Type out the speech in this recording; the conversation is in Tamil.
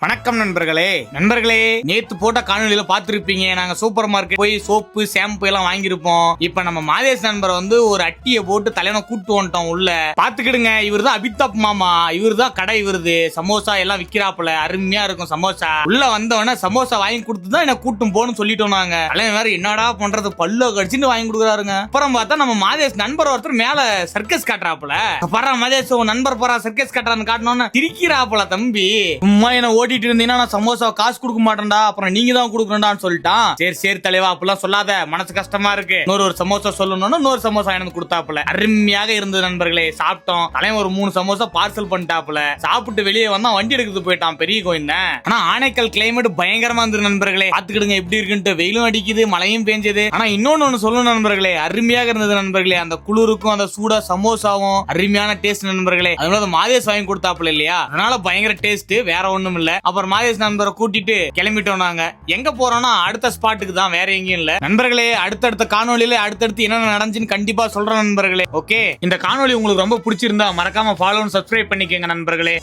வணக்கம் நண்பர்களே நேத்து போட்ட காணொலியில பாத்துருப்பீங்க. நாங்க சூப்பர் மார்க்கெட் போய் சோப்பு ஷாம்பு எல்லாம் வாங்கியிருப்போம். இப்ப நம்ம மாதேஷ் நண்பர் ஒரு அட்டியை போட்டு தலைவனை கூட்டு வந்துட்டோம் உள்ள. பாத்துக்கிடுங்க, இவர் தான் அபிதாப் மாமா. இவர் தான் கடை இவருது. சமோசா எல்லாம் விக்கிறாப்புல, அருமையா இருக்கும் சமோசா. உள்ள வந்தவன சமோசா வாங்கி கொடுத்துதான் என்ன கூட்டும் போன்னு சொல்லிட்டோம் நாங்க. தலைவன் வேற என்னடா பண்றது, பல்ல கடிச்சுன்னு வாங்கி கொடுக்குறாருங்க. அப்புறம் பார்த்தா நம்ம மாதேஷ் நண்பர் ஒருத்தர் மேல சர்க்கஸ் காட்டுறாப்புல. பரா மாதேஷ் மாதேஷ் பரா சர்க்கஸ் காட்டுறான்னு காட்டணும்னு திரிக்கிறாப்புல. தம்பி சும்மா என்ன ஓட்டிட்டு இருந்தீங்கன்னா நான் சமோசா காசு கொடுக்க மாட்டேன்டா, அப்புறம் நீங்க தான் கொடுக்கணும்டான்னு சொல்லிட்டான். சரி தலைவா, அப்படிலாம் சொல்லாத, மனசு கஷ்டமா இருக்கு. ஒரு சமோசா சொல்லணும்னு இன்னொரு சமோசா எனக்கு கொடுத்தாப்புல. அருமையாக இருந்தது நண்பர்களே. சாப்பிட்டோம். தலைவன் ஒரு 3 சமோசா பார்சல் பண்ணிட்டாப்புல. சாப்பிட்டு வெளியே வந்தா வண்டி எடுக்கிறது போயிட்டான் பெரிய கோயில். ஆனா ஆனைக்கல் கிளைமேட் பயங்கரமா இருந்தது நண்பர்களே. பாத்துக்கிடுங்க எப்படி இருக்குன்ட்டு. வெயிலும் அடிக்குது, மழையும் பெஞ்சது. ஆனா இன்னொன்னு சொல்லணும் நண்பர்களே, அருமையாக இருந்தது நண்பர்களே. அந்த குளிருக்கும் அந்த சூடா சமோசாவும் அருமையான டேஸ்ட் நண்பர்களே. அதனால மாதேஷ் வாங்கி கொடுத்தாப்புல இல்லையா, அதனால பயங்கர டேஸ்ட், வேற ஒண்ணும் இல்ல. அப்புறம் மாதேஷ் நண்பரை கூட்டிட்டு கிளம்பிட்டோம். நாங்க எங்க போறோம்னா அடுத்த ஸ்பாட்டுக்கு தான், வேற எங்கேயும் இல்ல நண்பர்களே. அடுத்தடுத்த காணொலியில அடுத்தடுத்து என்ன நடந்துச்சுன்னு கண்டிப்பா சொல்றேன் நண்பர்களே. ஓகே, இந்த காணொலி உங்களுக்கு ரொம்ப பிடிச்சிருந்தா மறக்காம ஃபாலோ சப்ஸ்கிரைப் பண்ணிக்கங்க நண்பர்களே.